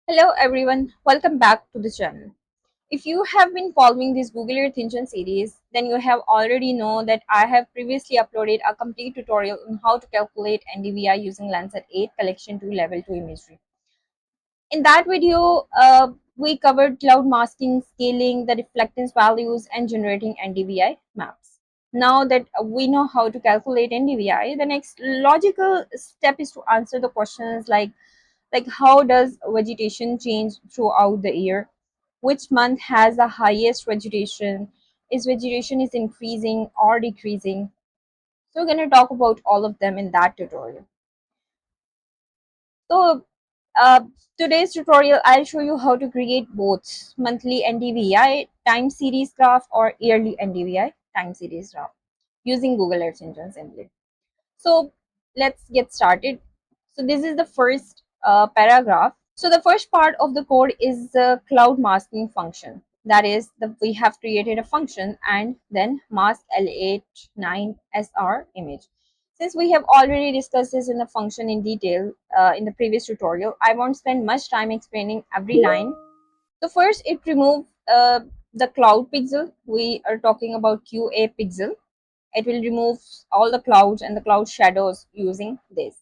Hello everyone, welcome back to the channel. If you have been following this Google Earth Engine series, then you have already know that I have previously uploaded a complete tutorial on how to calculate NDVI using Landsat 8 collection to level 2 imagery. In that video, we covered cloud masking, scaling, the reflectance values, and generating NDVI maps. Now that we know how to calculate NDVI, the next logical step is to answer the questions like how does vegetation change throughout the year, which month has the highest vegetation, is vegetation is increasing or decreasing. So we're going to talk about all of them in that tutorial. So uh, today's tutorial I'll show you how to create both monthly NDVI time series graph or yearly NDVI time series graph using Google Earth Engine simply. So let's get started. So this is the first paragraph. So the first part of the code is the cloud masking function. That is, we have created a function and then mask L89SR image. Since we have already discussed this in the function in detail in the previous tutorial, I won't spend much time explaining every line. So first it removes the cloud pixel. We are talking about QA pixel. It will remove all the clouds and the cloud shadows using this.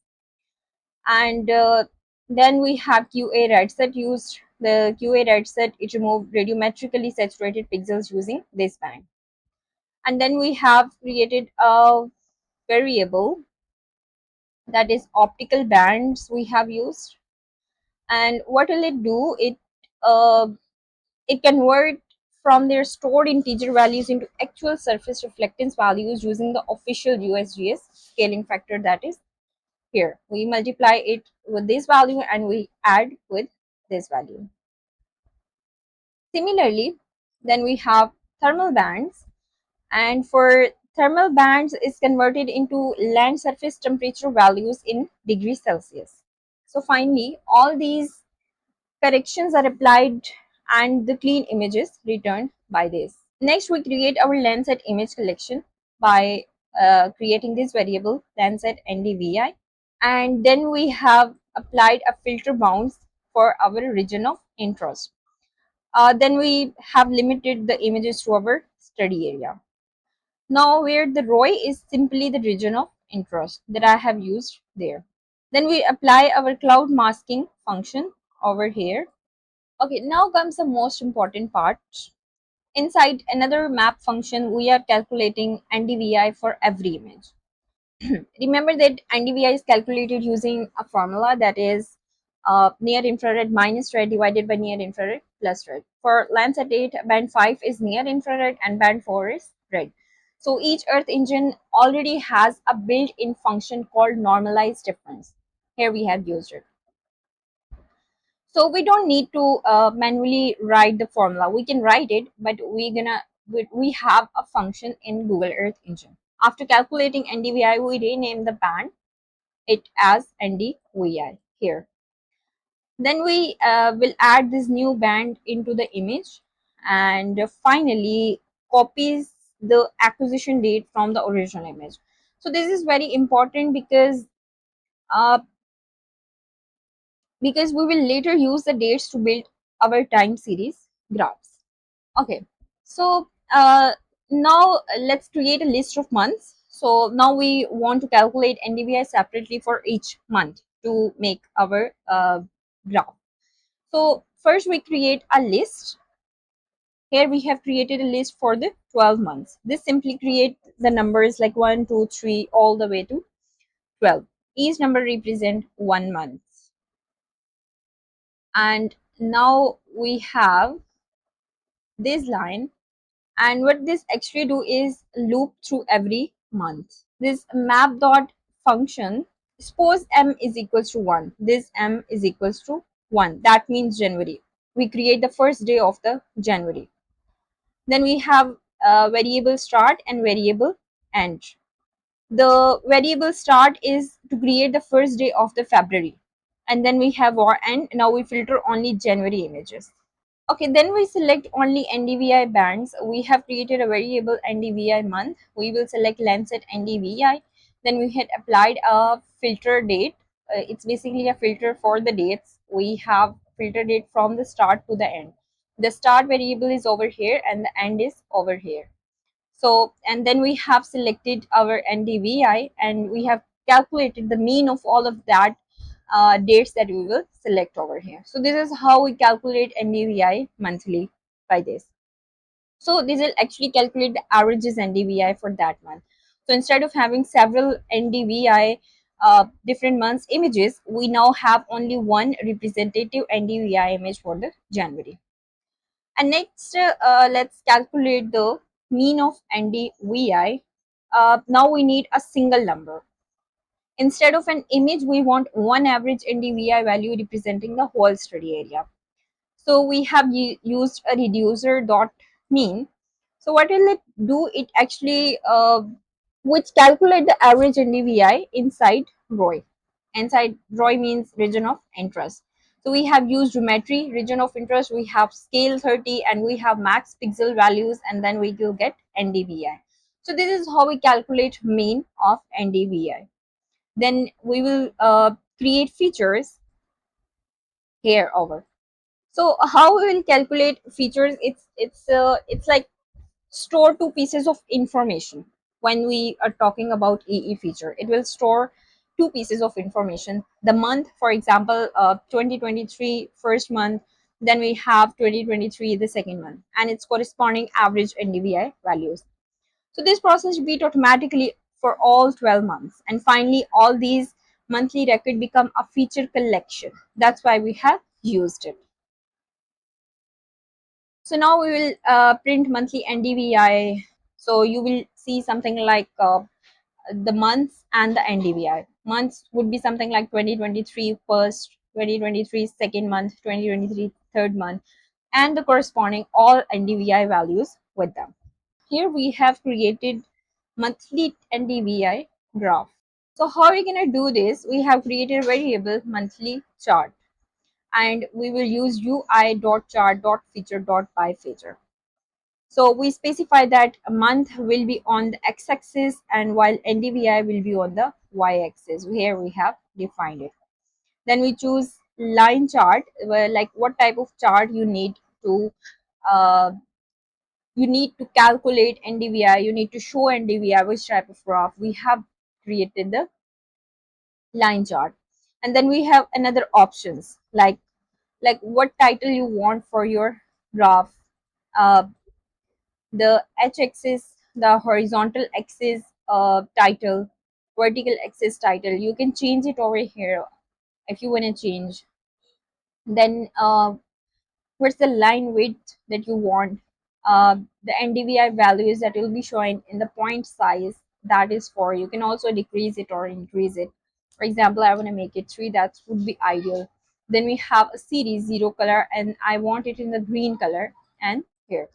And then we have QA red set used. The QA red set, it removed radiometrically saturated pixels using this band. And then we have created a variable that is optical bands we have used. And what will it do? Uh, it convert from their stored integer values into actual surface reflectance values using the official USGS scaling factor, that is here. We multiply it with this value and we add with this value. Similarly, then we have thermal bands, and for thermal bands is converted into land surface temperature values in degrees Celsius. So finally, all these corrections are applied and the clean images returned by this. Next, we create our Landsat image collection by creating this variable Landsat NDVI, and then we have applied a filter bounds for our region of interest. Then we have limited the images to our study area. Now where the ROI is simply the region of interest that I have used there. Then we apply our cloud masking function over here. Okay, now comes the most important part. Inside another map function, we are calculating NDVI for every image. Remember that NDVI is calculated using a formula that is near infrared minus red divided by near infrared plus red. For Landsat 8, band 5 is near infrared and band 4 is red. So each Earth engine already has a built-in function called normalized difference. Here we have used it. So we don't need to manually write the formula. We can write it, but we have a function in Google Earth Engine. After calculating NDVI, we rename the band it as NDVI here. Then we will add this new band into the image, and finally copies the acquisition date from the original image. So this is very important uh, because we will later use the dates to build our time series graphs. Okay, so now let's create a list of months. So now we want to calculate NDVI separately for each month to make our graph. So first we create a list. Here we have created a list for the 12 months. This simply create the numbers like 1, 2, 3 all the way to 12. Each number represent 1 month. And now we have this line, and what this actually do is loop through every month. This map dot function, suppose m is equals to 1, this m is equals to 1, that means January. We create the first day of the January. Then we have variable start and variable end. The variable start is to create the first day of the February, and then we have our end. Now we filter only January images. Okay, then we select only NDVI bands. We have created a variable NDVI month. We will select Landsat NDVI. Then we had applied a filter date. It's basically a filter for the dates. We have filtered it from the start to the end. The start variable is over here and the end is over here. So, and then we have selected our NDVI and we have calculated the mean of all of that dates that we will select over here. So this is how we calculate NDVI monthly by this. So this will actually calculate the averages NDVI for that month. So instead of having several NDVI different months images, we now have only one representative NDVI image for the January. And next, let's calculate the mean of NDVI. Now we need a single number. Instead of an image, we want one average NDVI value representing the whole study area. So we have used a reducer dot mean. So what will it do? It actually which calculate the average NDVI inside ROI. Inside ROI means region of interest. So we have used geometry, region of interest, we have scale 30 and we have max pixel values, and then we will get NDVI. So this is how we calculate mean of NDVI. Then we will create features here over. So how we will calculate features? It's like store two pieces of information. When we are talking about EE feature, it will store two pieces of information. The month, for example, 2023 first month, then we have 2023 the second month, and its corresponding average NDVI values. So this process repeat automatically for all 12 months, and finally all these monthly record become a feature collection. That's why we have used it. So now we will print monthly NDVI. So you will see something like the months and the NDVI. Months would be something like 2023 first, 2023 second month, 2023 third month, and the corresponding all NDVI values with them. Here we have created monthly NDVI graph. So how are we going to do this? We have created a variable monthly chart, and we will use ui.chart.feature.by feature. So we specify that a month will be on the x-axis, and while NDVI will be on the y-axis. Here we have defined it. Then we choose line chart, where like what type of chart uh, you need to calculate NDVI, you need to show NDVI, which type of graph. We have created the line chart, and then we have another options like what title you want for your graph. Uh, the x-axis, the horizontal axis title, vertical axis title. You can change it over here if you want to change. Then what's the line width that you want? The NDVI values that will be showing in the point size, that is for, you can also decrease it or increase it. For example, I want to make it 3, that would be ideal. Then we have a series 0 color, and I want it in the green color, and here.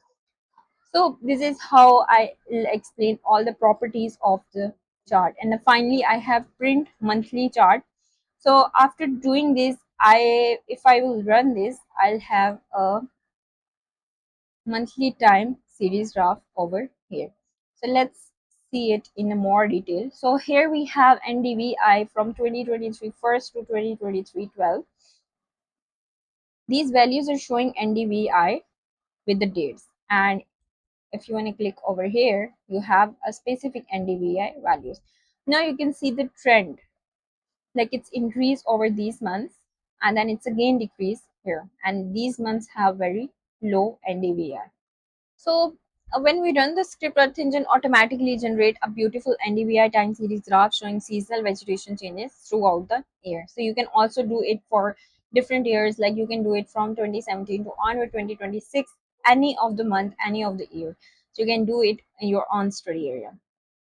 So this is how I will explain all the properties of the chart. And then finally I have print monthly chart. So after doing this, if I will run this, I'll have a monthly time series graph over here. So let's see it in more detail. So here we have NDVI from 2023 first to 2023 12. These values are showing NDVI with the dates, and if you want to click over here, you have a specific NDVI values. Now you can see the trend, like it's increased over these months, and then it's again decreased here, and these months have very low NDVI. So when we run the script, Earth Engine automatically generate a beautiful NDVI time series graph showing seasonal vegetation changes throughout the year. So you can also do it for different years, like you can do it from 2017 to onward 2026, any of the month, any of the year. So you can do it in your own study area.